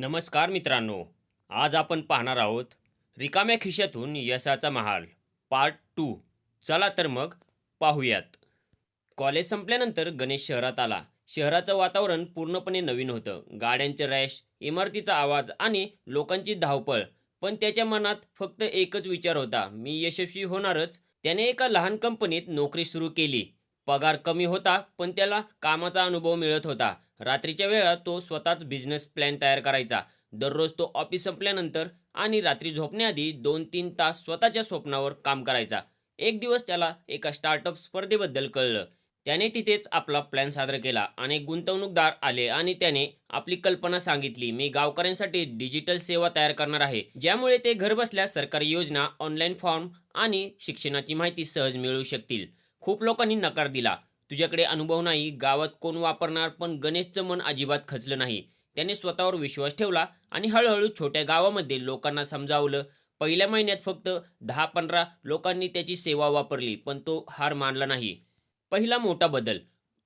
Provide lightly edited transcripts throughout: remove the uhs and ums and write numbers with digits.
नमस्कार मित्रांनो. आज आपण पाहणार आहोत रिकाम्या खिशातून यशाचा महाल पार्ट 2. चला तर मग पाहूयात. कॉलेज संपल्यानंतर गणेश शहरात आला. शहराचं वातावरण पूर्णपणे नवीन होतं. गाड्यांचे रॅश, इमारतीचा आवाज आणि लोकांची धावपळ. पण त्याच्या मनात फक्त एकच विचार होता, मी यशस्वी होणारच. त्याने एका लहान कंपनीत नोकरी सुरू केली. पगार कमी होता, पण त्याला कामाचा अनुभव मिळत होता. रात्रीच्या वेळा तो स्वतःच बिझनेस प्लॅन तयार करायचा. दररोज तो ऑफिस संपल्यानंतर आणि रात्री झोपण्याआधी 2-3 तास स्वतःच्या स्वप्नावर काम करायचा. एक दिवस त्याला एका स्टार्टअप स्पर्धेबद्दल कळलं. त्याने तिथेच आपला प्लॅन सादर केला. अनेक गुंतवणूकदार आले आणि त्याने आपली कल्पना सांगितली. मी गावकऱ्यांसाठी डिजिटल सेवा तयार करणार आहे, ज्यामुळे ते घरबसल्या सरकारी योजना, ऑनलाईन फॉर्म आणि शिक्षणाची माहिती सहज मिळू शकतील. खूप लोकांनी नकार दिला. तुझ्याकडे अनुभव नाही, गावात कोण वापरणार? पण गणेशचं मन अजिबात खचलं नाही. त्याने स्वतःवर विश्वास ठेवला आणि हळूहळू छोट्या गावामध्ये लोकांना समजावलं. पहिल्या महिन्यात फक्त 10-15 लोकांनी त्याची सेवा वापरली, पण तो हार मानला नाही. पहिला मोठा बदल.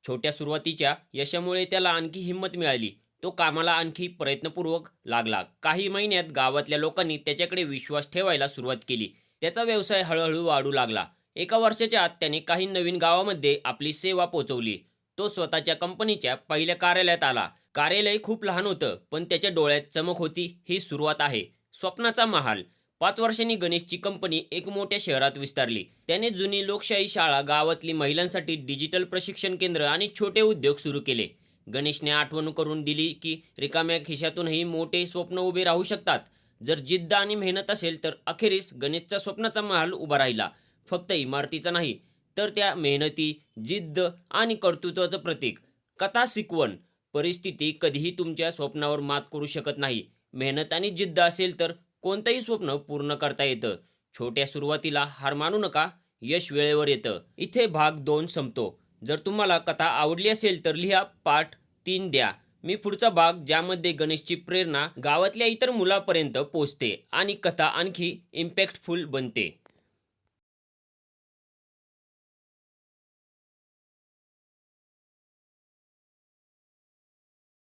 छोट्या सुरुवातीच्या यशामुळे त्याला आणखी हिंमत मिळाली. तो कामाला आणखी प्रयत्नपूर्वक लागला. काही महिन्यात गावातल्या लोकांनी त्याच्याकडे विश्वास ठेवायला सुरुवात केली. त्याचा व्यवसाय हळूहळू वाढू लागला. एका वर्षाच्या आत त्याने काही नवीन गावामध्ये आपली सेवा पोहोचवली. तो स्वतःच्या कंपनीच्या पहिल्या कार्यालयात आला. कार्यालय खूप लहान होतं, पण त्याच्या डोळ्यात चमक होती. ही सुरुवात आहे. स्वप्नाचा महाल. 5 वर्षांनी गणेशची कंपनी एक मोठ्या शहरात विस्तारली. त्याने जुनी लोकशाही शाळा, गावातली महिलांसाठी डिजिटल प्रशिक्षण केंद्र आणि छोटे उद्योग सुरू केले. गणेशने आठवण करून दिली की रिकाम्या खिशातूनही मोठे स्वप्न उभे राहू शकतात. जर जिद्द आणि मेहनत असेल तर अखेरीस गणेशचा स्वप्नाचा महाल उभा राहिला. फक्त इमारतीचा नाही, तर त्या मेहनती, जिद्द आणि कर्तृत्वाचं प्रतीक. कथा शिकवण. परिस्थिती कधीही तुमच्या स्वप्नावर मात करू शकत नाही. मेहनत आणि जिद्द असेल तर कोणतंही स्वप्न पूर्ण करता येतं. छोट्या सुरुवातीला हार मानू नका. यश वेळेवर येतं. इथे भाग 2 संपतो. जर तुम्हाला कथा आवडली असेल तर लिहा पार्ट 3 द्या. मी पुढचा भाग, ज्यामध्ये गणेशची प्रेरणा गावातल्या इतर मुलांपर्यंत पोहोचते आणि कथा आणखी इम्पॅक्टफुल बनते.